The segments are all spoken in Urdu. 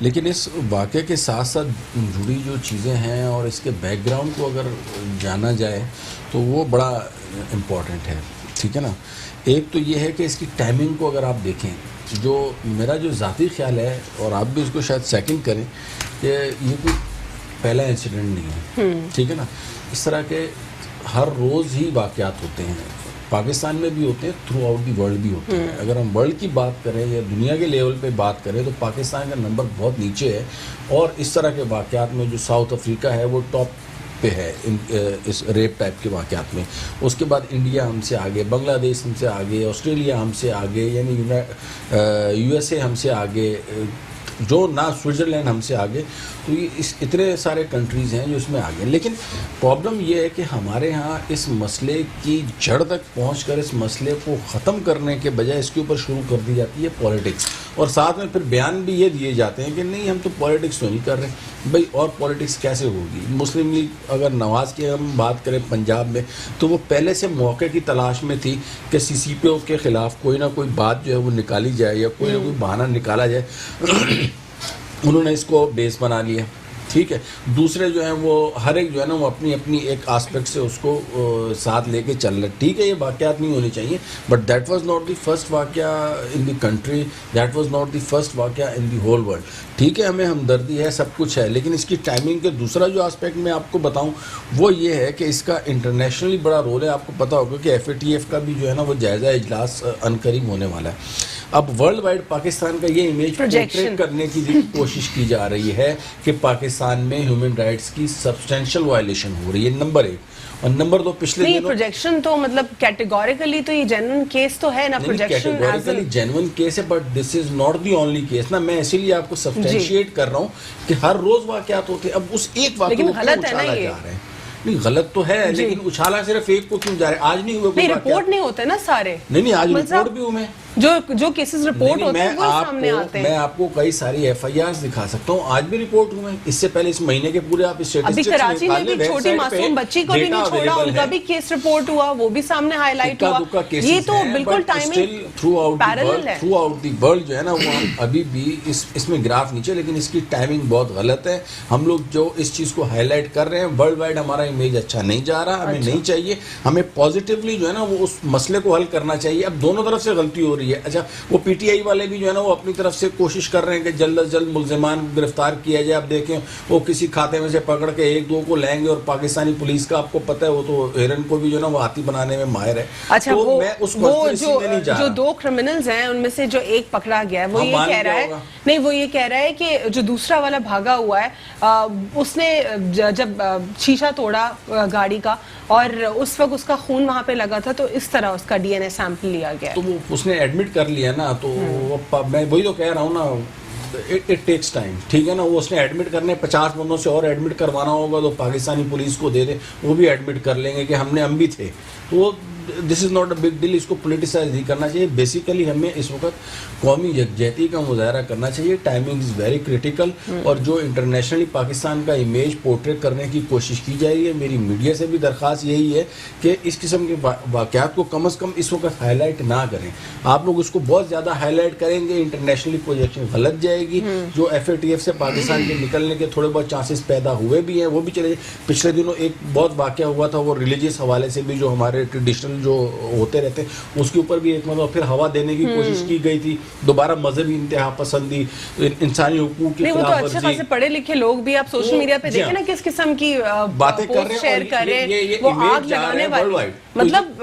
لیکن اس واقعے کے ساتھ ساتھ جڑی جو چیزیں ہیں اور اس کے بیک گراؤنڈ کو اگر جانا جائے تو وہ بڑا امپورٹنٹ ہے. ٹھیک ہے نا. ایک تو یہ ہے کہ اس کی ٹائمنگ کو اگر آپ دیکھیں, جو میرا جو ذاتی خیال ہے اور آپ بھی اس کو شاید سیکنڈ کریں, کہ یہ کوئی پہلا انسیڈنٹ نہیں ہے. ٹھیک ہے نا. اس طرح کے ہر روز ہی واقعات ہوتے ہیں, پاکستان میں بھی ہوتے ہیں, تھرو آؤٹ دی ورلڈ بھی ہوتے ہیں. اگر ہم ورلڈ کی بات کریں یا دنیا کے لیول پہ بات کریں تو پاکستان کا نمبر بہت نیچے ہے, اور اس طرح کے واقعات میں جو ساؤتھ افریقہ ہے وہ ٹاپ پہ ہے اس ریپ ٹائپ کے واقعات میں. اس کے بعد انڈیا ہم سے آگے, بنگلہ دیش ہم سے آگے, آسٹریلیا ہم سے آگے, یعنی یو ایس اے ہم سے آگے, جو نہ سوئٹزرلینڈ ہم سے آگے. تو یہ اتنے سارے کنٹریز ہیں جو اس میں آگے. لیکن پرابلم یہ ہے کہ ہمارے ہاں اس مسئلے کی جڑ تک پہنچ کر اس مسئلے کو ختم کرنے کے بجائے اس کے اوپر شروع کر دی جاتی ہے پالیٹکس, اور ساتھ میں پھر بیان بھی یہ دیے جاتے ہیں کہ نہیں ہم تو پالیٹکس تو نہیں کر رہے. بھائی اور پالیٹکس کیسے ہوگی؟ مسلم لیگ اگر نواز کی ہم بات کریں پنجاب میں, تو وہ پہلے سے موقع کی تلاش میں تھی کہ سی سی پی او کے خلاف کوئی نہ کوئی بات جو ہے وہ نکالی جائے یا کوئی نہ کوئی بہانہ نکالا جائے. انہوں نے اس کو بیس بنا لیا. ٹھیک ہے. دوسرے جو ہیں وہ ہر ایک جو ہے نا وہ اپنی اپنی ایک آسپیکٹ سے اس کو ساتھ لے کے چل رہے. ٹھیک ہے, یہ واقعات نہیں ہونے چاہیے, but that was not the first واقعہ in the country, that was not the first واقعہ ان دی ہول ورلڈ. ٹھیک ہے, ہمیں ہمدردی ہے, سب کچھ ہے, لیکن اس کی ٹائمنگ کے دوسرا جو آسپیکٹ میں آپ کو بتاؤں وہ یہ ہے کہ اس کا انٹرنیشنلی بڑا رول ہے. آپ کو پتا ہوگا کہ ایف اے ٹی ایف کا بھی جو ہے نا وہ جائزہ اجلاس عنقریب ہونے والا ہے. اب ورلڈ وائڈ پاکستان کا یہ امیج پورٹریٹ کرنے کی کوشش کی جا رہی ہے کہ پاکستان میں ہیومن رائٹس کی سبسٹینشیل وائلیشن ہو رہی ہے, نمبر ایک. اور نمبر دو, پچھلے نہیں پروجیکشن تو مطلب کیٹیگوریکلی تو یہ جینوئن کیس تو ہے نا, پروجیکشن کیٹیگوریکلی جینوئن کیس ہے, but this is not the only case نا. میں اسی لیے آپ کو سبسٹینشیٹ کر رہا ہوں کہ ہر روز واقعات ہوتے ہیں. اب اس ایک واقعے کو غلط ہے نا یہ. نہیں غلط تو ہے, لیکن اچھالا صرف ایک کو کیوں جا رہے ہیں؟ آج نہیں ہوئے, نہیں رپورٹ نہیں ہوتے نا سارے. نہیں آج رپورٹ بھی ہوئے, جو کیسز رپورٹ ہوتے ہیں وہ سامنے آتے ہیں. میں آپ کو کئی ساری ایف آئی آرز دکھا سکتا ہوں, آج بھی رپورٹ ہوئے ہیں. اس سے پہلے اس مہینے کے پورے آپ اسٹیٹسٹکس ابھی کراچی میں بھی چھوٹی معصوم بچی کو بھی نہیں چھوڑا, ان کا بھی کیس رپورٹ ہوا, وہ بھی سامنے ہائی لائٹ ہوا. یہ تو بالکل ٹائمنگ پیرلل ہے. تھرو آؤٹ دی ورلڈ جو ہے نا وہ ابھی بھی اس میں گراف نیچے, لیکن اس کی ٹائمنگ بہت غلط ہے. ہم لوگ جو اس چیز کو ہائی لائٹ کر رہے ہیں, ورلڈ وائڈ ہمارا امیج اچھا نہیں جا رہا, ہمیں نہیں چاہیے. ہمیں پازیٹیولی جو ہے نا وہ اس مسئلے کو حل کرنا چاہیے. اب دونوں طرف سے غلطی ہو رہی ہے. اچھا, وہ پی ٹی آئی والے بھی جو ہے نا وہ اپنی طرف سے کوشش کر رہے ہیں کہ جلد از جلد ملزمان گرفتار کیا جائے. اب دیکھیں وہ کسی کھاتے میں سے پکڑ کے ایک دو کو لیں گے, اور پاکستانی پولیس کا آپ کو پتہ ہے وہ تو ہرن کو بھی جو ہے نا وہ ہاتھی بنانے میں ماہر ہے. اچھا, وہ جو دو کرمنلز ہیں ان میں سے جو ایک پکڑا گیا ہے وہ یہ کہہ رہا ہے, نہیں وہ یہ کہہ رہا ہے کہ جو دوسرا والا بھاگا ہوا ہے اس نے جب شیشہ توڑا گاڑی کا اور اس وقت اس کا خون وہاں پہ لگا تھا, تو اس طرح اس کا ڈی این اے سیمپل لیا گیا. تو وہ اس نے ایڈمٹ کر لیا نا, تو میں وہی تو کہہ رہا ہوں نا, اٹ ٹیکس ٹائم. ٹھیک ہے نا, وہ اس نے ایڈمٹ کرنے 50 بندوں سے اور ایڈمٹ کروانا ہوگا, تو پاکستانی پولیس کو دے دے, وہ بھی ایڈمٹ کر لیں گے کہ ہم بھی تھے. تو this is not a big deal, اس کو پولیٹیسائز نہیں کرنا چاہیے. بیسیکلی ہمیں اس وقت قومی یکجہتی کا مظاہرہ کرنا چاہیے. ٹائمنگ از ویری کریٹیکل, اور جو انٹرنیشنلی پاکستان کا امیج پورٹریٹ کرنے کی کوشش کی جا رہی ہے, میری میڈیا سے بھی درخواست یہی ہے کہ اس قسم کے واقعات کو کم از کم اس وقت ہائی لائٹ نہ کریں. آپ لوگ اس کو بہت زیادہ ہائی لائٹ کریں گے, انٹرنیشنلی پروجیکشن غلط جائے گی. جو ایف اے ٹی ایف سے پاکستان کے نکلنے کے تھوڑے بہت چانسز پیدا ہوئے بھی ہیں, وہ بھی چلے. پچھلے دنوں ایک بہت واقعہ ہوا تھا, وہ ریلیجیس حوالے سے بھی جو ہمارے ٹریڈیشنل جو ہوتے رہتے ہیں اس کے اوپر بھی ایک مرتبہ پھر ہوا دینے کی کوشش کی گئی تھی. دوبارہ مذہبی انتہا پسندی, انسانی حقوق کی خلاف ورزی. اچھے خاصے پڑھے لکھے لوگ بھی آپ سوشل میڈیا پہ دیکھیں نا کس قسم کی باتیں کر رہے ہیں, وہ آگ لگانے والے. مطلب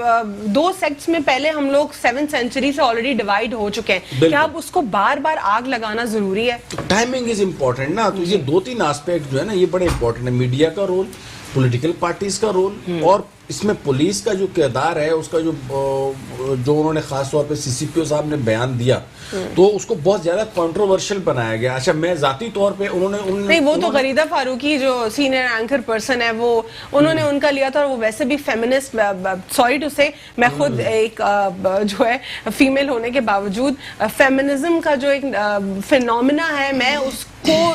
2 سیکٹس میں پہلے ہم لوگ 7th سینچری سے آلریڈی ڈیوائڈ ہو چکے ہیں, کیا اب اس کو بار بار آگ لگانا ضروری ہے؟ ٹائمنگ از امپورٹنٹ نا. تو یہ 2-3 آسپیکٹ جو ہے نا یہ بڑے امپورٹنٹ ہے. میڈیا کا رول, پولیٹیکل پارٹیز کا رول, اور اس میں پولیس کا جو کردار ہے, اس کا جو انہوں نے خاص طور پہ سی سی پی او صاحب نے بیان دیا, تو اس کو بہت زیادہ کنٹروورشل بنایا گیا. اچھا, میں ذاتی طور پہ نہیں, وہ تو غریدہ فاروقی جو سینئر اینکر پرسن ہے, وہ انہوں نے ان کا لیا تھا, اور وہ ویسے بھی فیمنسٹ, سوری ٹو سے, میں خود ایک جو ہے فیمیل ہونے کے باوجود فیمنزم کا جو ایک فینومینا ہے, میں اس کو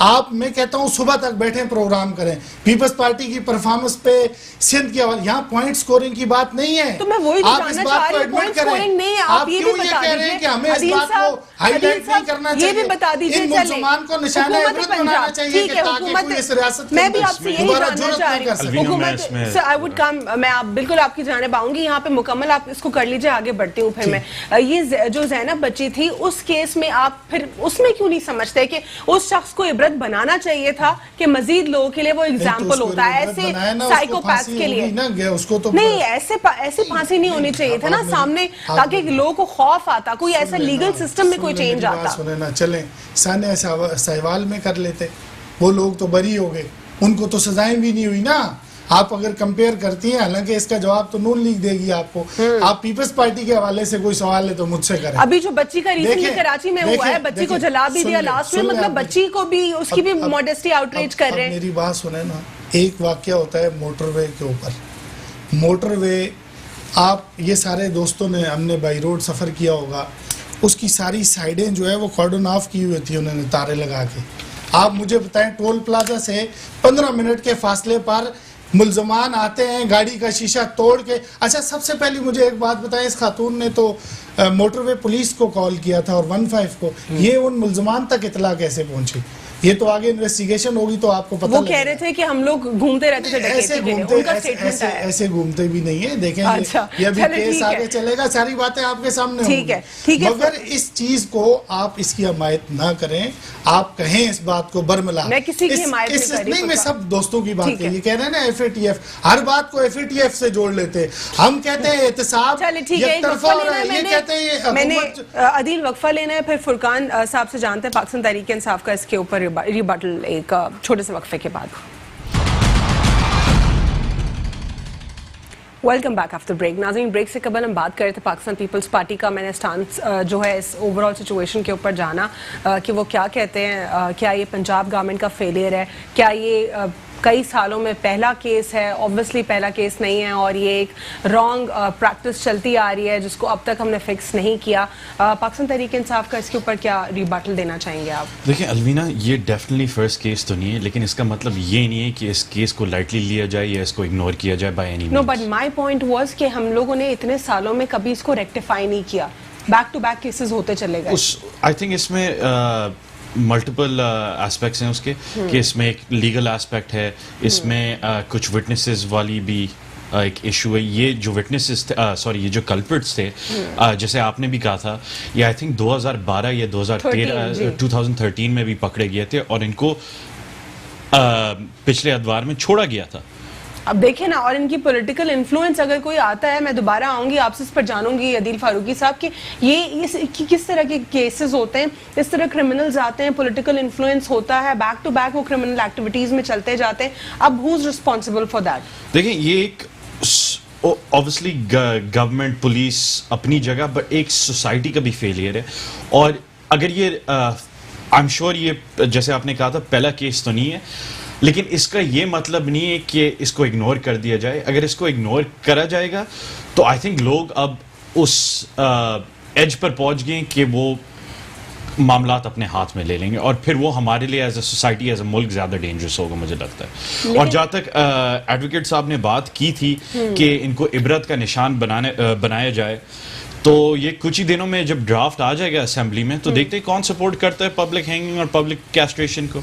آپ میں کہتا ہوں صبح تک بیٹھیں پروگرام کریں, پیپلز پارٹی کی پرفارمنس پہ سندھ کے حوالے, یہاں پوائنٹ سکورنگ کی بات نہیں ہے. تو میں وہی آپ اس بات کو ایڈمٹ کریں. آپ کیوں یہ کہہ رہے ہیں کہ ہمیں اس بات کو ہائی لائٹ نہیں کرنا چاہیے؟ یہ بھی بتا دیجیے, ان مسلمان کو نشانہ عبرت بنانا چاہیے کہ تاکہ کوئی اس ریاست میں بھی آپ سے یہی جاننا چاہ رہی ہوں. حکومت آئی وڈ کم, میں بالکل آپ کی جانب آؤں گی یہاں پہ مکمل, آپ اس کو کر لیجیے, آگے بڑھتی ہوں. پھر میں یہ جو زینب بچی تھی اس کیس میں آپ پھر اس میں کیوں نہیں سمجھتے کہ اس شخص کو عبرت بنانا چاہیے تھا کہ مزید لوگوں کے لیے وہ ایگزامپل ہوتا ہے, ایسے سائیکوپیتھس کے لیے نہیں, ایسے پھانسی نہیں ہونی چاہیے تھا نا سامنے, تاکہ لوگوں کو خوف آتا, کوئی ایسا لیگل سسٹم میں کوئی چینج آتا. چلیں ثانیہ سہوال میں کر لیتے, وہ لوگ تو بری ہو گئے, ان کو تو سزائیں بھی نہیں ہوئی نا. آپ اگر کمپیئر کرتی ہیں, حالانکہ اس کا جواب تو نون لیگ دے گی آپ کو, آپ پیپلز پارٹی کے حوالے سے کوئی سوال ہے تو مجھ سے کریں. ابھی جو بچی کا ریسنٹلی کراچی میں ہوا ہے, بچی کو جلا بھی دیا لاسٹ میں, مطلب بچی کو بھی اس کی بھی موڈسٹی آؤٹریج کر رہے ہیں. میری بات سنیں نا, ایک واقعہ ہوتا ہے موٹر وے کے اوپر. موٹر وے آپ یہ سارے دوستوں نے, ہم نے بائی روڈ سفر کیا ہوگا, اس کی ساری سائڈیں جو ہے وہ کارڈن آف کی ہوئی تھی انہوں نے تارے لگا کے. آپ مجھے بتائیں ٹول پلازا سے 15 منٹ کے فاصلے پر ملزمان آتے ہیں گاڑی کا شیشہ توڑ کے. اچھا سب سے پہلی مجھے ایک بات بتائیں, اس خاتون نے تو موٹر وے پولیس کو کال کیا تھا اور 15 کو, یہ ان ملزمان تک اطلاع کیسے پہنچی؟ یہ تو آگے انویسٹیگیشن ہوگی تو آپ کو پتہ وہ کہہ رہے تھے کہ ہم لوگ گھومتے رہتے تھے ڈکیتی کے لیے, ان کا سٹیٹمنٹ ہے. ایسے گھومتے بھی نہیں ہیں, دیکھیں یہ ابھی کیس آگے چلے گا, ساری باتیں آپ کے سامنے ہوں گی, مگر اس چیز کو آپ اس کی حمایت نہ کریں. آپ کہیں اس بات کو برملا, میں کسی کی حمایت نہیں کر رہی, میں سب دوستوں کی بات یہ کہہ رہے ہیں نا FATF, ہر بات کو FATF سے جوڑ لیتے. ہم کہتے ہیں احتساب یک طرفہ ہو رہا ہے, یہ کہتے ہیں میں نے عدیل وقفہ لینا ہے, پھر فرقان صاحب سے جانتے ہیں پاکستان تحریک انصاف کا اس کے اوپر ریبٹل ایک چھوٹے سے وقفے کے بعد. Welcome back after break. ناظرین, بریک سے قبل ہم بات کر رہے تھے پاکستان پیپلز پارٹی کا. میں نے سٹانس جو ہے اس اوور آل سچویشن کے اوپر جانا کہ وہ کیا کہتے ہیں, کیا یہ پنجاب گورنمنٹ کا فیلئر ہے, کیا یہ کئی سالوں میں پہلا کیس ہے؟ اوبویسلی پہلا کیس نہیں ہے, اور یہ ایک رانگ پریکٹس چلتی آ رہی ہے جس کو اب تک ہم نے فکس نہیں کیا. پاکستان تحریک انصاف کا اس کے اوپر کیا ریبٹل دینا چاہیں گے آپ؟ دیکھیں الوینا, یہ ڈیفینیٹلی فرسٹ کیس تو نہیں ہے, لیکن اس کا مطلب یہ نہیں ہے کہ اس کیس کو لائٹلی لیا جائے یا اس کو اگنور کیا جائے by any means. No, but my point was کہ ہم لوگوں نے اتنے سالوں میں کبھی اس کو ریکٹیفائی نہیں کیا, بیک ٹو بیک کیسز ہوتے چلے گئے. آئی تھنک اس میں ملٹیپل ایسپیکٹس ہیں اس کے, کہ اس میں ایک لیگل ایسپیکٹ ہے, اس میں کچھ وٹنسز والی بھی ایک ایشو ہے. یہ جو وٹنسز تھے, سوری یہ جو کلپرٹس تھے, جیسے آپ نے بھی کہا تھا, یہ آئی تھنک 2012 یا 2013 میں بھی پکڑے گئے تھے, اور ان کو پچھلے ادوار میں چھوڑا گیا تھا. اب دیکھیں نا, اور ان کی پولیٹیکل انفلوئنس اگر کوئی آتا ہے, میں دوبارہ آؤں گی آپ سے اس پر جانوں گی عدیل فاروقی صاحب کہ یہ کس طرح کے کیسز ہوتے ہیں, اس طرح کرمنلز آتے ہیں, پولیٹیکل انفلوئنس ہوتا ہے, بیک ٹو بیک وہ کرمنل ایکٹیویٹیز میں چلتے جاتے ہیں. اب ہو از ریسپانسبل فار دیٹ؟ دیکھیں یہ ایک obviously گورنمنٹ پولیس اپنی جگہ, بٹ ایک سوسائٹی کا بھی فیلئر ہے. اور اگر یہ آئی ایم شیور یہ جیسے آپ نے کہا تھا پہلا کیس تو نہیں ہے, لیکن اس کا یہ مطلب نہیں ہے کہ اس کو اگنور کر دیا جائے. اگر اس کو اگنور کرا جائے گا تو آئی تھنک لوگ اب اس ایج پر پہنچ گئے کہ وہ معاملات اپنے ہاتھ میں لے لیں گے, اور پھر وہ ہمارے لیے as a society, as a ملک زیادہ ڈینجرس ہوگا مجھے لگتا ہے. اور جہاں تک ایڈوکیٹ صاحب نے بات کی تھی کہ ان کو عبرت کا نشان بنایا جائے, تو یہ کچھ ہی دنوں میں جب ڈرافٹ آ جائے گا اسمبلی میں تو دیکھتے ہیں کون سپورٹ کرتا ہے پبلک ہینگنگ اور پبلک کیسٹریشن کو.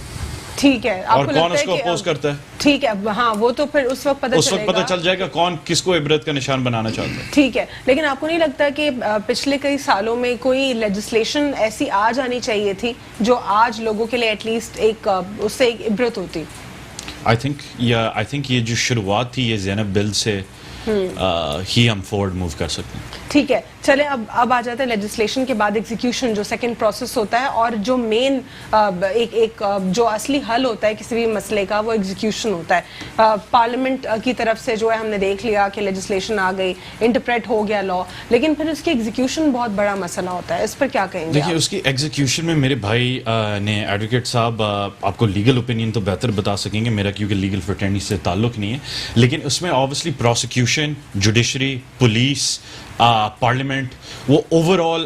ٹھیک ہے, اور کون اس کو اپوز کرتا ہے. ٹھیک ہے, ہاں وہ تو پھر اس وقت پتہ چل جائے گا کون کس کو عبرت کا نشان بنانا چاہتا ہے. ٹھیک ہے, لیکن آپ کو نہیں لگتا کہ پچھلے کئی سالوں میں کوئی لیجسلیشن ایسی آ جانی چاہیے تھی جو آج لوگوں کے لیے ایٹ لیسٹ ایک اس سے ایک عبرت ہوتی؟ آئی تھنک یہ جو شروعات تھی یہ زینب بل سے ہی ہم فورڈ موو کر سکتے ہیں. ٹھیک ہے, چلیں اب آ جاتے ہیں لیجسلیشن کے بعد ایگزیکیوشن, جو سیکنڈ پروسیس ہوتا ہے, اور جو مین ایک جو اصلی حل ہوتا ہے کسی بھی مسئلے کا وہ ایگزیکیوشن ہوتا ہے. پارلیمنٹ کی طرف سے جو ہے ہم نے دیکھ لیا کہ لیجسلیشن آ گئی, انٹرپریٹ ہو گیا لا, لیکن پھر اس کی ایگزیکیوشن بہت بڑا مسئلہ ہوتا ہے. اس پر کیا کہیں گے؟ دیکھیے اس کی ایگزیکیوشن میں میرے بھائی نے, ایڈوکیٹ صاحب آپ کو لیگل اوپینین تو بہتر بتا سکیں گے, میرا کیونکہ لیگل فرٹرنیٹی سے تعلق نہیں ہے, لیکن اس میں obviously prosecution, judiciary, police, parliament, وہ اوور آل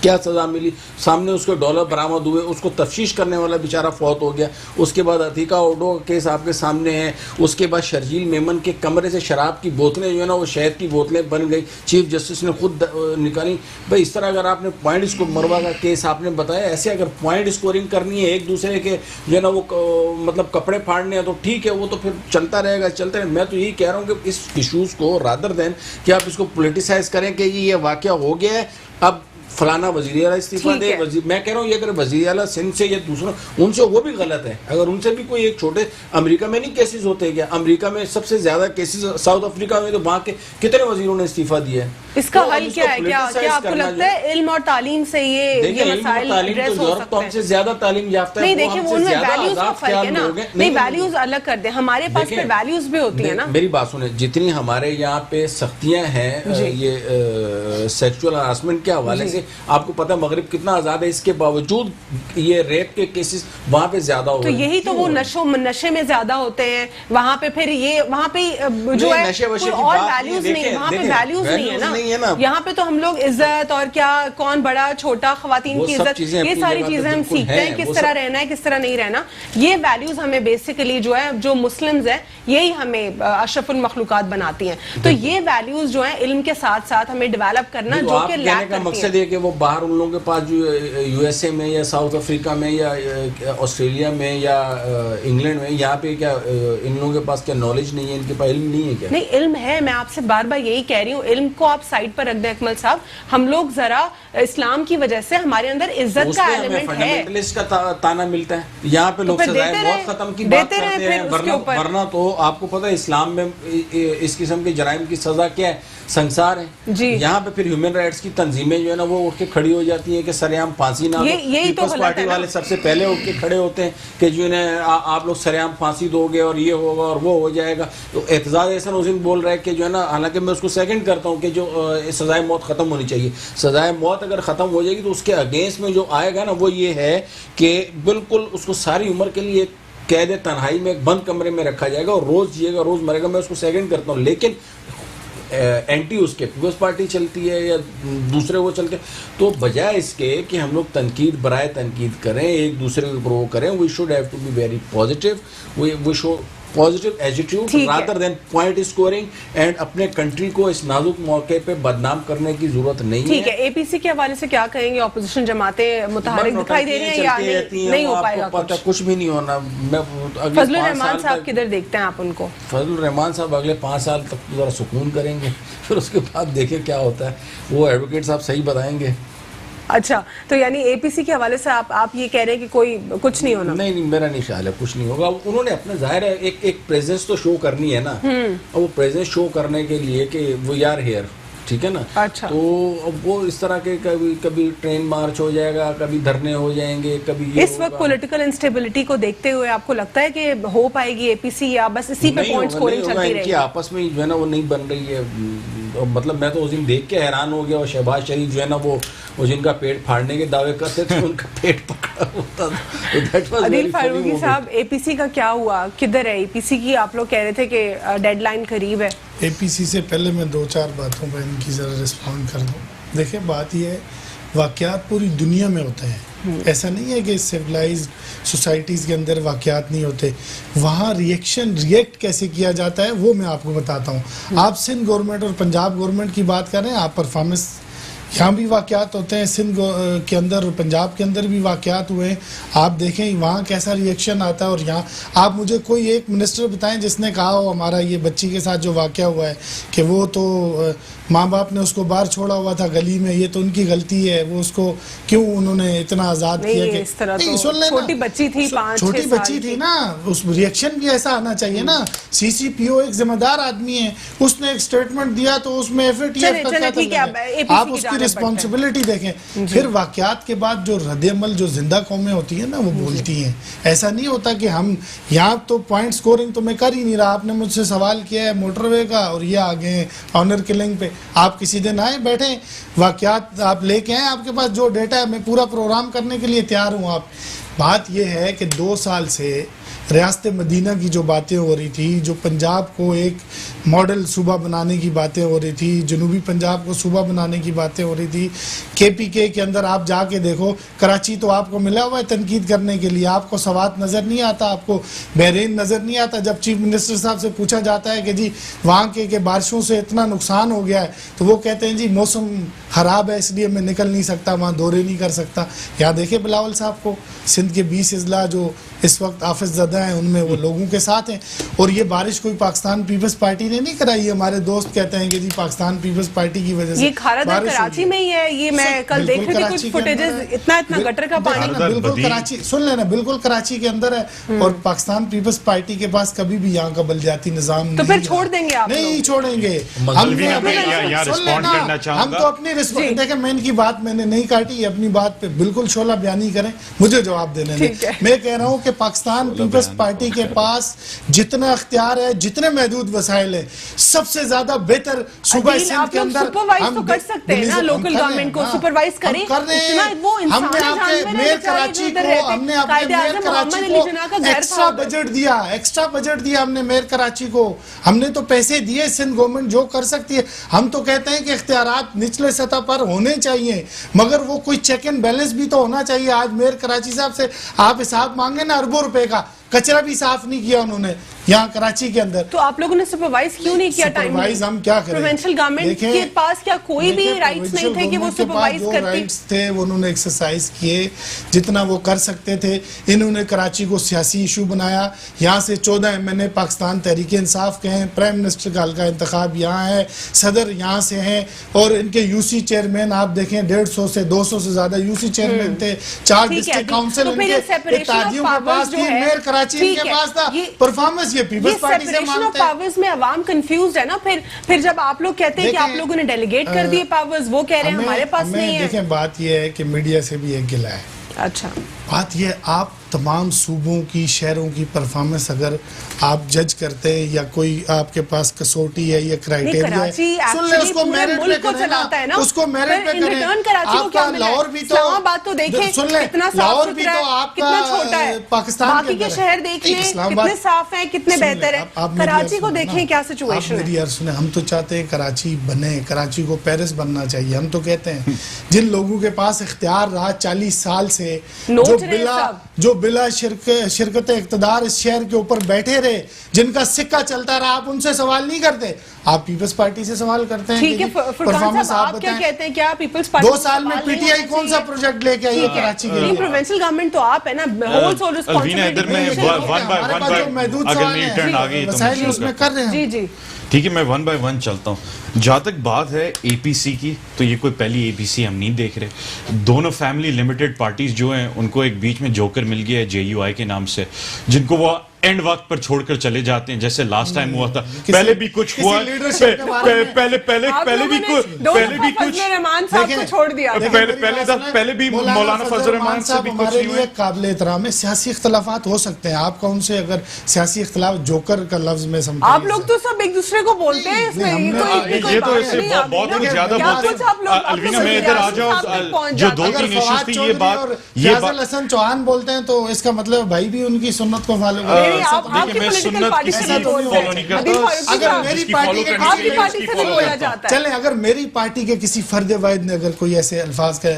کیا سزا ملی, سامنے اس کے ڈالر برآمد ہوئے, اس کو تفتیش کرنے والا بیچارہ فوت ہو گیا, اس کے بعد عتیقہ اوڈو کا کیس آپ کے سامنے ہے, اس کے بعد شرجیل میمن کے کمرے سے شراب کی بوتلیں جو ہے نا وہ شہد کی بوتلیں بن گئی, چیف جسٹس نے خود نکالی. بھائی اس طرح اگر آپ نے پوائنٹ اسکور, مروا کا کیس آپ نے بتایا, ایسے اگر پوائنٹ اسکورنگ کرنی ہے ایک دوسرے کے جو ہے نا وہ مطلب کپڑے پھاڑنے ہیں تو ٹھیک ہے, وہ تو پھر چلتا رہے گا چلتے رہے. میں تو یہی کہہ رہا ہوں کہ اس ایشوز کو رادر دین کہ آپ اس کو پولیٹیسائز کریں کہ یہ واقعہ ہو گیا ہے, اب فلانا وزیر اعلیٰ استعفیٰ دے, میں کہہ رہا ہوں یہ اگر وزیر اعلیٰ سندھ سے یا دوسروں ان سے وہ بھی غلط ہے, اگر ان سے بھی کوئی ایک چھوٹے, امریکہ میں نہیں کیسز ہوتے کیا, امریکہ میں سب سے زیادہ کیسز ساؤتھ افریقہ میں, تو وہاں کے کتنے وزیروں نے استعفیٰ دیا ہے. اس کا حل کیا ہے؟ کیا آپ کو لگتا ہے علم اور تعلیم سے یہ مسائل ایڈریس ہو سکتے ہیں؟ ہم سے زیادہ تعلیم یافتہ ہے, نہیں دیکھیں وہ ان میں ویلیوز کا فرق ہے نا, نہیں ویلیوز الگ کر دیں, ہمارے پاس پہ ویلیوز بھی ہوتی ہیں نا. میری بات سنیں, جتنی ہمارے یہاں پہ سختیاں ہیں یہ سیکچول ہراسمنٹ کے حوالے سے, آپ کو پتہ ہے مغرب کتنا آزاد ہے, اس کے باوجود یہ ریپ کے کیسز وہاں پہ زیادہ ہو رہے ہیں. تو یہی تو وہ نشے میں زیادہ ہوتے ہیں وہاں پہ, پھر یہ وہاں پہ جو ہے اور ویلیوز نہیں, وہاں پہ ویلیوز نہیں ہے نا. یہاں پہ تو ہم لوگ عزت اور کیا کون بڑا چھوٹا, خواتین کی عزت, یہ ساری چیزیں ہم سیکھتے ہیں کس طرح رہنا ہے کس طرح نہیں رہنا. یہ ویلیوز ہمیں بیسیکلی جو ہے جو مسلمز ہیں یہی ہمیں اشرف المخلوقات بناتی ہیں. تو یہ ویلیوز جو ہیں علم کے ساتھ ساتھ ہمیں ڈیولپ کرنا, جو کہ لیک کرتی ہیں. مقصد یہ کہ وہ باہر ان لوگوں کے پاس جو یو ایس اے میں یا ساؤتھ افریقہ میں یا آسٹریلیا میں یا انگلینڈ میں, یہاں پہ کیا ان لوگوں کے پاس کیا نالج نہیں ہے, ان کے پاس علم نہیں ہے کیا؟ نہیں علم ہے, میں آپ سے بار بار یہی کہہ رہی ہوں, علم کو آپ سائڈ پر رکھ دیں اکمل صاحب. ہم لوگ ذرا اسلام کی وجہ سے ہمارے اندر عزت کا ایلیمنٹ ہے, فنڈامنٹلسٹ کا تانا ملتا ہے. یہاں پہ لوگ سزائے موت ختم کی بات کرتے ہیں, ورنہ تو آپ کو پتہ ہے اسلام میں اس قسم کے جرائم کی سزا کیا ہے, سنسار ہے. یہاں پہ پھر ہیومن رائٹس کی تنظیمیں جو ہے نا وہ اٹھ کے کھڑی ہو جاتی ہیں کہ سرعام پھانسی نہ دو. پیپلز پارٹی والے سب سے پہلے اٹھ کے کھڑے ہوتے ہیں کہ جو انہیں آپ لوگ سرعام پھانسی دو گے اور یہ ہوگا اور وہ ہو جائے گا. تو اعتزاز احسن حسین بول رہا ہے کہ جو ہے نا, حالانکہ میں اس کو سیکنڈ کرتا ہوں کہ جو سزائے موت ختم ہونی چاہیے. سزائے موت اگر ختم ہو جائے گی تو اس کے اگینسٹ میں جو آئے گا نا وہ یہ ہے کہ بالکل اس کو ساری عمر کے لیے قید تنہائی میں ایک بند کمرے میں رکھا جائے گا اور روز جیے گا روز مرے گا. میں اس کو سیکنڈ کرتا ہوں, لیکن اینٹی اس کے پیپلز پارٹی چلتی ہے یا دوسرے وہ چلتے, تو بجائے اس کے کہ ہم لوگ تنقید برائے تنقید کریں, ایک دوسرے کے اوپر وہ کریں, we should have to be very positive, we show positive attitude rather than point scoring, and اپنے کنٹری کو اس نازک موقع پہ بدنام کرنے کی ضرورت نہیں ہے. ٹھیک ہے, اے پی سی کے حوالے سے کیا کہیں گے؟ اپوزیشن جماعتیں متحرک دکھائی دے رہی ہیں یا نہیں ہو پائے گا؟ کچھ بھی نہیں ہونا. فضل الرحمان صاحب کدھر دیکھتے ہیں آپ ان کو؟ فضل الرحمان صاحب اگلے 5 سال تک ذرا سکون کریں گے, پھر اس کے بعد دیکھیں کیا ہوتا ہے, وہ ایڈوکیٹ صاحب صحیح بتائیں گے. اچھا, تو یعنی اے پی سی کے حوالے سے آپ یہ کہہ رہے ہیں کہ کوئی کچھ نہیں ہونا؟ نہیں, میرا نہیں خیال ہے کچھ نہیں ہوگا. انہوں نے اپنا ظاہر ہے ایک پریزنس تو شو کرنی ہے نا, اور وہ پریزنس شو کرنے کے لیے کہ وی آر ہیئر, ٹھیک ہے نا. اچھا, تو وہ اس طرح کے کبھی ٹرین مارچ ہو جائے گا, کبھی دھرنے ہو جائیں گے, کبھی اس وقت پولیٹیکل انسٹیبلٹی کو دیکھتے ہوئے آپ کو لگتا ہے کہ ہو پائے گی اے پی سی, یا بس اسی پہ پوائنٹ سکورنگ چلتی رہے گی؟ آپس میں جو ہے نا وہ نہیں بن رہی ہے. مطلب میں تو اس دن دیکھ کے حیران ہو گیا, اور شہباز شریف جو ہے نا وہ جن کا پیٹ پھاڑنے کے دعوے کرتے تھے ان کا پیٹ پکڑا ہوتا تھا. عدیل فاروقی صاحب, اے پی سی کا کیا ہوا, کدھر ہے اے پی سی کی؟ آپ لوگ کہہ رہے تھے کہ ڈیڈ لائن قریب ہے. اے پی سی سے پہلے میں 2-4 باتوں پر ان کی ذرا رسپونڈ کر دوں. دیکھیں بات یہ ہے, واقعات پوری دنیا میں ہوتے ہیں, ایسا نہیں ہے کہ سویلائزڈ سوسائٹیز کے اندر واقعات نہیں ہوتے. وہاں ریئیکٹ کیسے کیا جاتا ہے وہ میں آپ کو بتاتا ہوں. آپ سندھ گورنمنٹ اور پنجاب گورنمنٹ کی بات کر رہے ہیں, آپ پرفارمنس, یہاں بھی واقعات ہوتے ہیں, سندھ کے اندر اور پنجاب کے اندر بھی واقعات ہوئے ہیں. آپ دیکھیں وہاں کیسا ریئیکشن آتا ہے, اور یہاں آپ مجھے کوئی ایک منسٹر بتائیں جس نے کہا ہو ہمارا یہ بچی کے ساتھ جو واقعہ ہوا ہے کہ وہ تو ماں باپ نے اس کو باہر چھوڑا ہوا تھا گلی میں, یہ تو ان کی غلطی ہے, وہ اس کو کیوں انہوں نے اتنا آزاد کیا کہ نہیں, چھوٹی بچی تھی, 5-6 چھوٹی بچی تھی نا, اس ریئیکشن بھی ایسا آنا چاہیے نا. سی سی پی او ایک ذمہ دار آدمی ہے, اس نے ایک سٹیٹمنٹ دیا تو اس میں آپ اس کی رسپانسبلٹی دیکھیں. پھر واقعات کے بعد جو رد عمل جو زندہ قومیں ہوتی ہیں نا وہ بولتی ہیں. ایسا نہیں ہوتا کہ ہم یہاں تو پوائنٹ سکورنگ تو میں کر ہی نہیں رہا. آپ نے مجھ سے سوال کیا ہے موٹر وے کا, اور یہ آگے ہیں آنر کلنگ پہ. آپ کسی دن آئیں بیٹھیں, واقعات آپ لے کے آئیں, آپ کے پاس جو ڈیٹا ہے میں پورا پروگرام کرنے کے لیے تیار ہوں. آپ بات یہ ہے کہ 2 سال سے ریاست مدینہ کی جو باتیں ہو رہی تھی, جو پنجاب کو ایک ماڈل صوبہ بنانے کی باتیں ہو رہی تھی, جنوبی پنجاب کو صوبہ بنانے کی باتیں ہو رہی تھی, KPK کے اندر آپ جا کے دیکھو, کراچی تو آپ کو ملا ہوا ہے تنقید کرنے کے لیے, آپ کو سوات نظر نہیں آتا, آپ کو بحرین نظر نہیں آتا. جب چیف منسٹر صاحب سے پوچھا جاتا ہے کہ جی وہاں کے بارشوں سے اتنا نقصان ہو گیا ہے, تو وہ کہتے ہیں جی موسم خراب ہے اس لیے میں نکل نہیں سکتا, وہاں دورے نہیں کر سکتا. یہاں دیکھیں بلاول صاحب کو, سندھ کے 20 اضلاع جو اس وقت آفس زدہ ہیں ان میں وہ لوگوں کے ساتھ ہیں. اور یہ بارش کوئی پاکستان پیپلز پارٹی نے نہیں کرائی. ہمارے دوست کہتے ہیں کہ جی پاکستان پیپلز پارٹی کی وجہ سے یہ کھارادر کراچی میں ہی ہے, یہ میں کل دیکھ رہی تھی کچھ فوٹیجز, اتنا گٹر کا پانی. بالکل کراچی, سن لینا, بالکل کراچی کے اندر ہے. اور پاکستان پیپلز پارٹی کے پاس کبھی بھی یہاں کا بلدیاتی نظام تو پھر چھوڑ دیں گے آپ؟ نہیں چھوڑیں گے. ہم تو اپنی دیکھیں, میں ان کی بات میں نے نہیں کاٹی, اپنی بات پہ بالکل شعلہ بیانی کریں, مجھے جواب دینے دیں. میں کہہ رہا ہوں کہ پاکستان پیپلز پارٹی کے پاس جتنا اختیار ہے, جتنے محدود وسائل ہیں, سب سے زیادہ بہتر صوبہ سندھ کے اندر سپروائز تو کر سکتے ہیں نا, لوکل گورنمنٹ کو سپروائز کریں. ہم نے آپ کے میئر کراچی کو, ہم نے اپنے میئر کراچی کو ایکسٹرا بجٹ دیا, ایکسٹرا بجٹ دیا ہم نے میئر کراچی کو. ہم نے تو پیسے دیے, سندھ گورنمنٹ جو کر سکتی ہے. ہم تو کہتے ہیں کہ اختیارات نچلے سطح پر ہونے چاہیے, مگر وہ کوئی چیک اینڈ بیلنس بھی تو ہونا چاہیے. آج میئر کراچی صاحب سے آپ حساب مانگے نا اربوں روپے کا, کچرا بھی صاف نہیں کیا انہوں نے یہاں کراچی کے اندر. تو آپ لوگوں نے سپروائز کیوں نہیں کیا ٹائم میں؟ ہم کیا کریں, پروونشل گورنمنٹ کے پاس کیا کوئی بھی رائٹس نہیں تھے کہ وہ سپروائز کرتی؟ رائٹس تھے, انہوں نے ایکسرسائز کیے جتنا وہ کر سکتے تھے. انہوں نے کراچی کو سیاسی ایشو بنایا. یہاں سے 14 MNA پاکستان تحریک انصاف کے ہیں, پرائم منسٹر کا حلقہ انتخاب یہاں ہے, صدر یہاں سے ہیں, اور ان کے UC چیئرمین آپ دیکھیں 150 سے 200 سے زیادہ UC چیئرمین تھے. 4 ڈسٹرکٹ کاؤنسل ان کے اتحادیوں کے پاس تھی, میئر کراچی ان کے پاس تھا. پرفارمنس یہ پیپلز پارٹی سے مانگتے ہیں. پاورز میں عوام کنفیوزڈ ہے نا. پھر جب آپ لوگ کہتے ہیں کہ آپ لوگوں نے ڈیلیگیٹ کر دیے پاورز, وہ کہہ رہے ہیں ہمارے پاس نہیں ہے. دیکھیں بات یہ ہے کہ میڈیا سے بھی ایک گلہ ہے. اچھا, بات یہ, آپ تمام صوبوں کی, شہروں کی پرفارمنس اگر آپ جج کرتے ہیں یا کوئی آپ کے پاس کسوٹی ہے یا کرائیٹیریا ہے, سن لیں اس کو میرٹ پہ کریں نا, اس کو میرٹ پہ کریں. آپ کا لاہور بھی تو, سن لیں لاہور بھی تو آپ کا پاکستان کے شہر دیکھیں کتنے صاف ہیں, کتنے بہتر ہیں. کراچی کو دیکھیں کیا سچویشن ہے. میری یار سنیں, ہم تو چاہتے ہیں کراچی بنے, کراچی کو پیرس بننا چاہیے. ہم تو کہتے ہیں جن لوگوں کے پاس اختیار رہا 40 سال سے, جو بلا شرکت اقتدار اس شہر کے اوپر بیٹھے رہے, جن کا سکہ چلتا رہا, آپ ان سے سوال نہیں کرتے, آپ پیپلز پارٹی سے سوال کرتے ہیں. ٹھیک ہے فرقان صاحب, آپ کیا کہتے ہیں, کیا پیپلز پارٹی 2 سال میں PTI کون سا پروجیکٹ لے کے آئی ہے کراچی کے لیے؟ پروونشل گورنمنٹ تو آپ ہے نا, ہول سول ریسپانسبلٹی. وسائل اس میں کر رہے ہیں. جی جی ٹھیک ہے, میں 1 by 1 چلتا ہوں. جہاں تک بات ہے APC کی, تو یہ کوئی پہلی APC ہم نہیں دیکھ رہے. دونوں فیملی لمیٹڈ پارٹیز جو ہیں ان کو ایک بیچ میں جوکر مل گیا ہے JUI کے نام سے, جن کو وہ اینڈ وقت پر چھوڑ کر چلے جاتے ہیں, جیسے لاسٹ ٹائم ہوا تھا. پہلے بھی کچھ ہوا, پہلے بھی مولانا فضل الرحمان سے بھی کچھ ہمارے لیے قابل احترام ہے. سیاسی اختلافات ہو سکتے ہیں, آپ کا ان سے اگر سیاسی اختلاف, جوکر کا لفظ میں سمجھتا ہوں, آپ لوگ تو سب ایک دوسرے کو بولتے ہیں, اس میں یہ تو ایسے بہت کچھ زیادہ بولتے ہیں. الوینا میں ادھر آ جاؤ, جو 2-3 ایشوز تھی, یہ بات حسن چوہان بولتے ہیں تو اس کا مطلب بھائی بھی ان کی سنت کو فالو کرتے ہیں. دیکھیں میں سنت کسی کی فالو نہیں کرتا. اگر میری پارٹی کے چلیں, اگر میری پارٹی کے کسی فرد واحد نے اگر کوئی ایسے الفاظ کا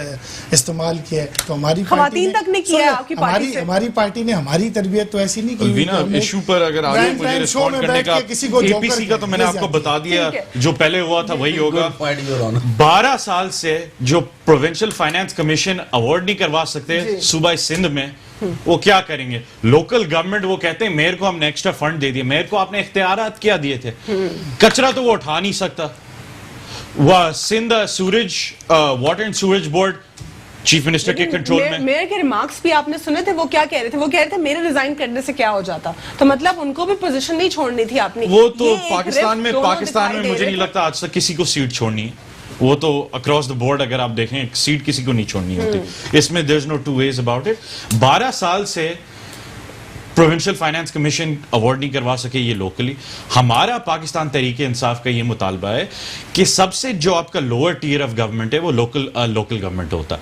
استعمال کیا ہے تو ہماری خواتین تک نہیں کیا آپ کی پارٹی سے. ہماری پارٹی نے ہماری تربیت تو ایسی نہیں کی. الوینا ایشو پر اگر آگے مجھے رسپونڈ کرنے کا, APC کا تو میں نے آپ کو بتا دیا, جو پہلے ہوا تھا وہی ہوگا. 12 سال سے جو پروونشل فائنانس کمیشن ایوارڈ نہیں کروا سکتے صوبہ سندھ میں, وہ کیا کریں گے؟ لوکل گورنمنٹ وہ کہتے ہیں میئر کو ہم نے ایکسٹرا فنڈ دے دیے. میئر کو آپ نے اختیارات کیا دیے تھے؟ کچرا تو وہ اٹھا نہیں سکتا. وہ سندھ سورج واٹر اینڈ سورج بورڈ چیف منسٹر کے کنٹرول میں. میئر کے ریمارکس بھی آپ نے سنے تھے, وہ کیا کہہ رہے تھے؟ وہ کہہ رہے تھے میرے ریزائن کرنے سے کیا ہو جاتا, تو مطلب ان کو بھی پوزیشن نہیں چھوڑنی تھی آپ نے. وہ تو پاکستان میں مجھے نہیں لگتا آج تک کسی کو سیٹ چھوڑنی ہے. وہ تو اکراس دا بورڈ اگر آپ دیکھیں سیٹ کسی کو نہیں چھوڑنی ہوتی. اس میں there is no two ways about it. 12 سال سے پروونشل فائنانس کمیشن ایوارڈ نہیں کروا سکے یہ لوکلی. ہمارا پاکستان تحریک انصاف کا یہ مطالبہ ہے کہ سب سے جو آپ کا لوور ٹیئر آف گورنمنٹ ہے وہ لوکل گورنمنٹ ہوتا.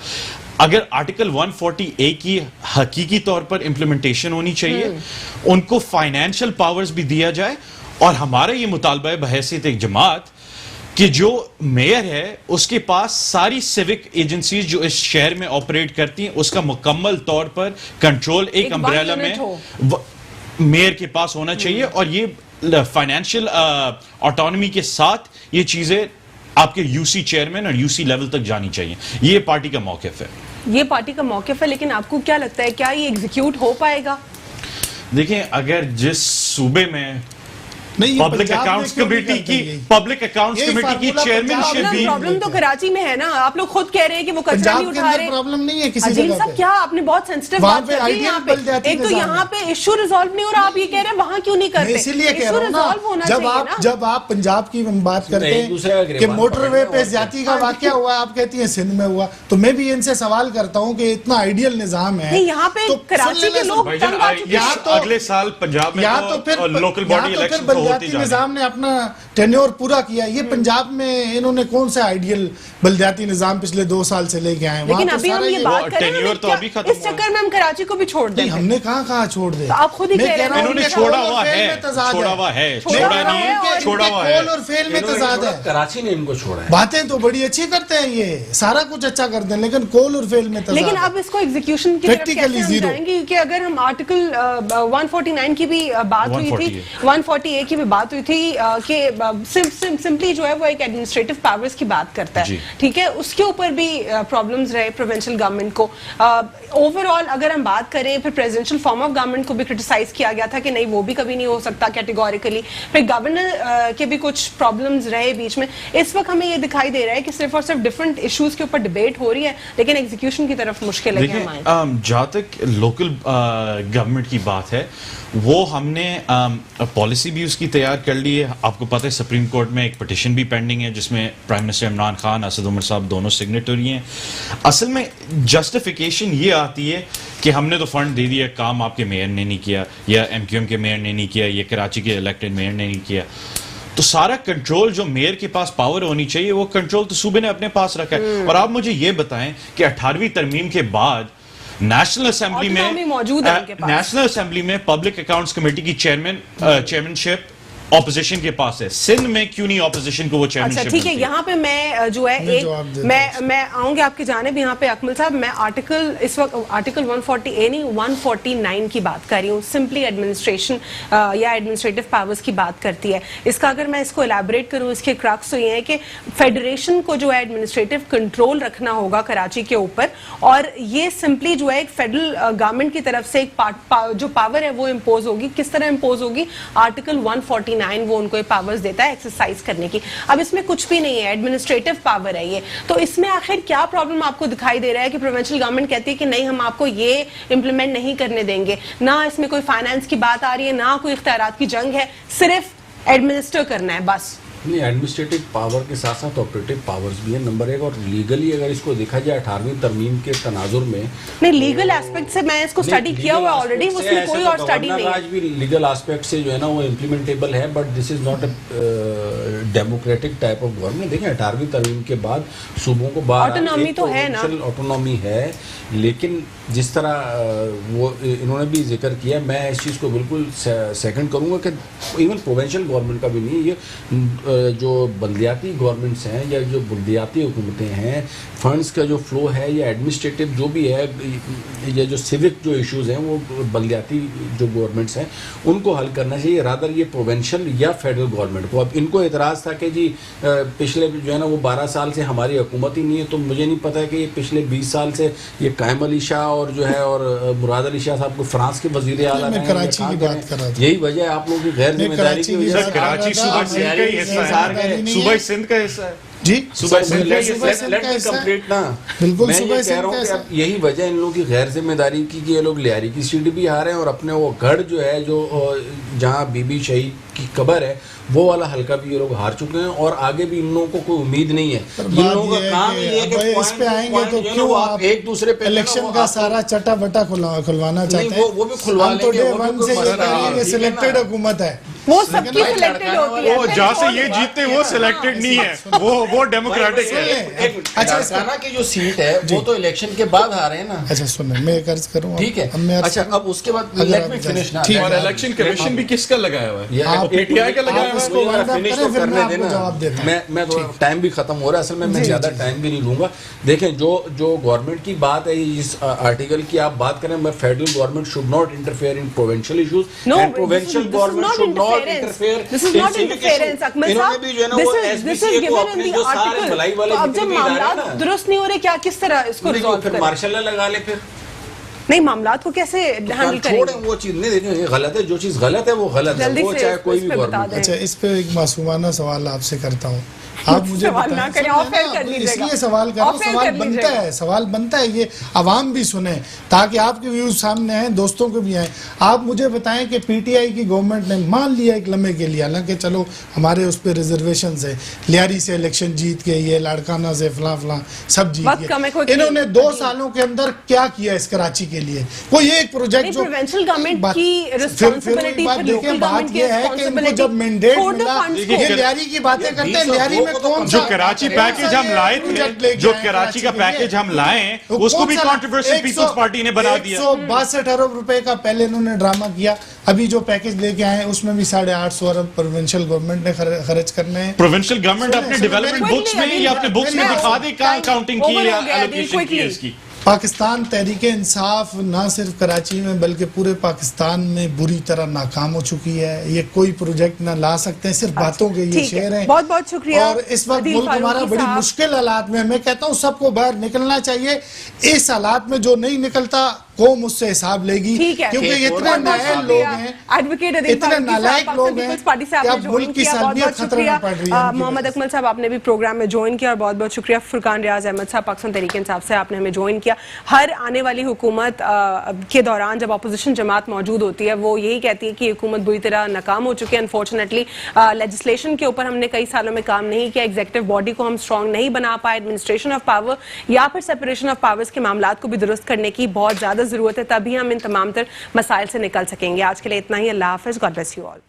اگر آرٹیکل 140A کی حقیقی طور پر امپلیمنٹیشن ہونی چاہیے, ان کو فائنینشیل پاورز بھی دیا جائے, اور ہمارا یہ مطالبہ ہے بحیثیت ایک جماعت کہ جو میئر ہے اس کے پاس ساری سیوک ایجنسیز جو اس شہر میں آپریٹ کرتی ہیں اس کا مکمل طور پر کنٹرول ایک امبریلا میں میئر کے پاس ہونا چاہیے, اور یہ فائنینشیل آٹونومی کے ساتھ یہ چیزیں آپ کے یو سی چیئرمین اور یو سی لیول تک جانی چاہیے. یہ پارٹی کا موقف ہے, یہ پارٹی کا موقف ہے, لیکن آپ کو کیا لگتا ہے کیا یہ ایگزیکیوٹ ہو پائے گا؟ دیکھیں, اگر جس صوبے میں پبلک اکاؤنٹس کمیٹی کی چیئرمین بھی, پرابلم تو کراچی میں ہے نا, آپ لوگ خود کہہ رہے ہیں کہ وہ کچرا نہیں اٹھا رہے. پرابلم نہیں ہے کسی جگہ پہ. کیا آپ نے بہت سینسٹیو بات کر دی یہاں پہ. ایک تو یہاں پہ ایشو ریزالو نہیں ہو رہا, آپ یہ کہہ رہے ہیں وہاں کیوں نہیں کرتے؟ اسی لیے کہہ رہا ہوں نا, جب آپ پنجاب کی بات کرتے ہیں کہ موٹر وے پہ زیادتی کا واقعہ ہوا, آپ کہتی ہیں سندھ میں ہوا, تو میں بھی ان سے سوال کرتا ہوں کہ اتنا آئیڈیل نظام ہے یہاں پہ کراچی کے لوگ, اگلے سال پنجاب میں لوکل باڈی الیکشن ہوتی جا نظام نے اپنا ٹینیور پورا کیا. یہ پنجاب میں انہوں نے کون سے آئیڈیل بلدیاتی نظام پچھلے 2 سال سے لے کے آئے ہیں؟ لیکن ابھی ہم یہ بات کر رہے ہیں اس چکر میں ہم کراچی کو بھی چھوڑ دیں. ہم نے کہاں چھوڑ دیں؟ آپ خود ہی کہہ رہے ہیں انہوں نے چھوڑا ہوا ہے, چھوڑا نہیں ہے, کول اور فیل میں تضاد ہے. کراچی نے ان کو چھوڑا ہے. باتیں تو بڑی اچھی کرتے ہیں, یہ سارا کچھ اچھا کرتے ہیں, لیکن کول اور فیل میں تضاد ہے. لیکن اب اس کو ایگزیکیوشن کی طرف کیسے ہم جائیں گے؟ کہ اگر ہم آرٹیکل 149 کی بھی بات ہوئی تھی, 140A کی بھی بات ہوئی تھی کہ سمپلی جو ہے وہ ایک ایڈمنسٹریٹو پاورز کی بات کرتا ہے, ٹھیک ہے, اس کے اوپر بھی پرابلمز رہے پروونشل گورنمنٹ کو. اوور آل اگر ہم بات کریں, پھر پریزیڈنشل فارم آف گورنمنٹ کو بھی کرٹیسائز کیا گیا تھا کہ نہیں وہ بھی کبھی نہیں ہو سکتا کیٹیگوریکلی. پھر گورنر کے بھی کچھ پرابلمز رہے بیچ میں. اس وقت ہمیں یہ دکھائی دے رہا ہے کہ صرف اور صرف ڈفرنٹ ایشوز کے اوپر ڈبیٹ ہو رہی ہے, لیکن ایگزیکیوشن کی طرف مشکل ہے. جہاں تک لوکل گورنمنٹ کی بات ہے, وہ ہم نے پالیسی بھی اس کی تیار کر لی ہے. آپ کو پتہ ہے سپریم کورٹ میں ایک پٹیشن بھی پینڈنگ ہے جس میں پرائم منسٹر عمران خان, اسد عمر صاحب دونوں سگنیٹری ہیں. اصل میں جسٹیفیکیشن یہ آتی ہے کہ ہم نے تو فنڈ دے دیا, کام آپ کے میئر نے نہیں کیا, یا ایم کیو ایم کے میئر نے نہیں کیا, یا کراچی کے الیکٹڈ میئر نے نہیں کیا. تو سارا کنٹرول جو میئر کے پاس پاور ہونی چاہیے وہ کنٹرول تو صوبے نے اپنے پاس رکھا ہے. اور آپ مجھے یہ بتائیں کہ 18ویں ترمیم کے بعد نیشنل اسمبلی میں پبلک اکاؤنٹس کمیٹی کی چیئرمینشپ اپوزیشن کے پاس ہے, سندھ میں کیوں نہیں اپوزیشن کو وہ چیئرمینشپ؟ اچھا ٹھیک ہے, یہاں پہ میں جو ہے میں آؤں گے آپ کی جانب. یہاں پہ اکمل صاحب, میں اس وقت آرٹیکل 140A نہیں 149 کی بات کر رہی ہوں. سمپلی ایڈمنسٹریشن یا ایڈمنسٹریٹو پاورز کی بات کرتی ہے. اس کا اگر میں اس کو الیبوریٹ کروں, اس کے کرکس تو یہ ہے کہ فیڈریشن کو جو ہے ایڈمنسٹریٹو کنٹرول رکھنا ہوگا کراچی کے اوپر, اور یہ سمپلی جو ہے ایک فیڈرل گورنمنٹ کی طرف سے ایک جو پاور ہے وہ امپوز ہوگی. کس طرح امپوز ہوگی؟ آرٹیکل 149 وہ ان کو یہ پاورز دیتا ہے ایکسرسائز کرنے کی. اب اس میں کچھ بھی نہیں ہے, ایڈمنسٹریٹو پاور ہے یہ. تو اس میں آخر کیا پرابلم آپ کو دکھائی دے رہا ہے کہ پروونشل گورنمنٹ کہتی ہے کہ نہیں ہم آپ کو یہ امپلیمنٹ نہیں کرنے دیں گے؟ نہ اس میں کوئی فائنانس کی بات آ رہی ہے, نہ کوئی اختیارات کی جنگ ہے, صرف ایڈمنسٹر کرنا ہے بس. نہیں, ایڈمنسٹریٹو پاور کے ساتھ ساتھ آپریٹو پاورز بھی ہیں نمبر 1, اور لیگلی اگر اس کو دیکھا جائے 18ویں ترمیم کے تناظر میں نہیں, لیگل ایسپیکٹ سے میں اس کو اسٹڈی کیا ہوا آلریڈی, اس میں کوئی اور اسٹڈی نہیں ہے. آج بھی لیگل ایسپیکٹ سے جو ہے نا وہ امپلیمنٹیبل ہے, but this is not a democratic type of government. دیکھیں 18ویں ترمیم کے بعد صوبوں کو آٹونومی تو ہے نا, آٹونومی ہے, لیکن جس طرح وہ انہوں نے بھی ذکر کیا, میں اس چیز کو بالکل سیکنڈ کروں گا کہ ایون پروونشل گورنمنٹ کا بھی نہیں, یہ جو بلدیاتی گورنمنٹس ہیں یا جو بلدیاتی حکومتیں ہیں, فنڈز کا جو فلو ہے یا ایڈمنسٹریٹو جو بھی ہے, یا جو سیوک جو ایشوز ہیں وہ بلدیاتی جو گورنمنٹس ہیں ان کو حل کرنا چاہیے, رادر یہ پروونشل یا فیڈرل گورنمنٹ کو. اب ان کو اعتراض تھا کہ جی پچھلے جو ہے نا وہ 12 سال سے ہماری حکومت ہی نہیں ہے, تو مجھے نہیں پتا کہ یہ پچھلے 20 سال سے یہ قائم علی شاہ اور جو ہے اور مراد علی شاہ صاحب کو فرانس کے وزیر اعلیٰ ہیں. کراچی کی بات کر رہا تھا, یہی وجہ ہے آپ لوگوں کی غیر ذمہ داری کی وجہ سے. کراچی صوبہ سندھ کا حصہ ہے جی, صوبہ کمپلیٹ نا. بالکل میں یہ کہہ رہا ہوں کہ اب یہی وجہ ان لوگوں کی غیر ذمہ داری کی کہ یہ لوگ لیاری کی سیٹ بھی آ رہے ہیں, اور اپنے وہ گھر جو ہے جو جہاں بی بی شہید کی قبر ہے وہ والا حلقہ بھی یہ لوگ ہار چکے ہیں اور آگے بھی ان لوگوں کو کوئی امید نہیں ہے. ان لوگوں کا کام یہ ہے کہ اس پہ آئیں گے تو کیوں آپ ایک دوسرے پہ الیکشن کا سارا چٹا بٹا کھلوانا چاہتے ہیں؟ وہ بھی کھلوا لیں گے. یہ سلیکٹڈ حکومت ہے, وہ سب کی سلیکٹڈ ہوتی ہے, وہ جہاں سے یہ جیتے وہ سلیکٹڈ نہیں ہے, وہ ڈیموکریٹک ہے. اچھا لاڑکانہ کی جو سیٹ ہے وہ تو الیکشن کے بعد آ رہے ہیں نا. اچھا سنیں میں ایک عرض کروں, ٹھیک ہے. اچھا اب اس کے بعد لیٹ می فنش نا. اور الیکشن کمیشن بھی کس کا لگایا ہوا ہے؟ آپ پی ٹی آئی کا لگایا ہوا ہے. فنش تو کرنے دینا, میں تو ٹائم بھی ختم ہو رہا ہے اصل میں زیادہ ٹائم بھی نہیں لوں گا. دیکھیں جو گورنمنٹ کی بات ہے اس آرٹیکل کی آپ بات کریں, میں federal government should not interfere in provincial issues and provincial government should not interfere. This is not interference, Akmal Saab. This is given in the article. تو اب جب معاملات درست نہیں ہو رہے, کیا کس طرح اس کو ریزالو کریں؟ پھر مارشل لا لگا لے. پھر نہیں, معاملات کو کیسے ہینڈل کریں؟ چھوڑیں وہ چیز, نہیں دیکھیں یہ غلط ہے, جو چیز غلط ہے وہ غلط ہے, وہ چاہے کوئی بھی گورنمنٹ. اچھا اس پہ ایک معصومانہ سوال آپ سے کرتا ہوں, آپ مجھے اس لیے سوال کر رہا ہوں, سوال بنتا ہے یہ عوام بھی سنیں تاکہ آپ کے ویوز سامنے آئیں, دوستوں کو بھی آئیں. آپ مجھے بتائیں کہ پی ٹی آئی کی گورنمنٹ نے مان لیا ایک لمحے کے لیے, حالانکہ چلو ہمارے اس پہ ریزرویشنز ہے, لیاری سے الیکشن جیت گئے, یہ لاڑکانہ سے فلاں فلاں سب جیت گئے, انہوں نے 2 سالوں کے اندر کیا کیا اس کراچی کے لیے؟ کوئی ایک پروجیکٹ جو پروونشل گورنمنٹ کی رسپانسبلٹی, دیکھیں بات یہ ہے کہ ان کو جب مینڈیٹ ملا, یہ لیاری کی باتیں کرتے ہیں, لیاری میں جو کراچی پیکیج ہم لائے تھے, جو کراچی کا پیکیج ہم لائے اس کو بھی کنٹروورسی پیپلز پارٹی نے بنا دیا. 162 ارب روپے کا پہلے انہوں نے ڈرامہ کیا, ابھی جو پیکیج لے کے آئے ہیں اس میں بھی 850 ارب پروونشل گورنمنٹ نے خرچ کرنے ہیں. پروونشل گورنمنٹ اپنے ڈیولپمنٹ بکس میں یا اپنے بکس میں دکھا دے کہاں کاؤنٹنگ کی یا ایلوکیشن کی اس کی. پاکستان تحریک انصاف نہ صرف کراچی میں بلکہ پورے پاکستان میں بری طرح ناکام ہو چکی ہے. یہ کوئی پروجیکٹ نہ لا سکتے ہیں, صرف باتوں کے یہ شعر ہیں. بہت بہت شکریہ. اور اس وقت ملک ہمارا بڑی مشکل حالات میں, میں کہتا ہوں سب کو باہر نکلنا چاہیے. اس حالات میں جو نہیں نکلتا قوم اس سے حساب لے گی, کیونکہ اتنے نائل لوگ ہیں, اتنے نالائق لوگ ہیں کہ اب ملک کی سالمیت خطرے میں پڑ رہی ہے. محمد اکمل صاحب آپ نے بھی پروگرام میں جوائن کیا, اور بہت بہت شکریہ. فرقان ریاض احمد صاحب پاکستان تحریک انصاف سے آپ نے ہمیں جوائن کیا. ہر آنے والی حکومت کے دوران جب اپوزیشن جماعت موجود ہوتی ہے وہ یہی کہتی ہے کہ حکومت بری طرح ناکام ہو چکی ہے. انفارچونیٹلی لیجسلیشن کے اوپر ہم نے کئی سالوں میں کام نہیں کیا, ایگزیکٹو باڈی کو ہم اسٹرانگ نہیں بنا پائے, ایڈمنسٹریشن آف پاور یا پھر سیپریشن آف پاورز کے معاملات کو بھی درست کرنے کی بہت زیادہ ضرورت ہے, تبھی ہم ان تمام تر مسائل سے نکل سکیں گے. آج کے لیے اتنا ہی. اللہ حافظ. God bless you all.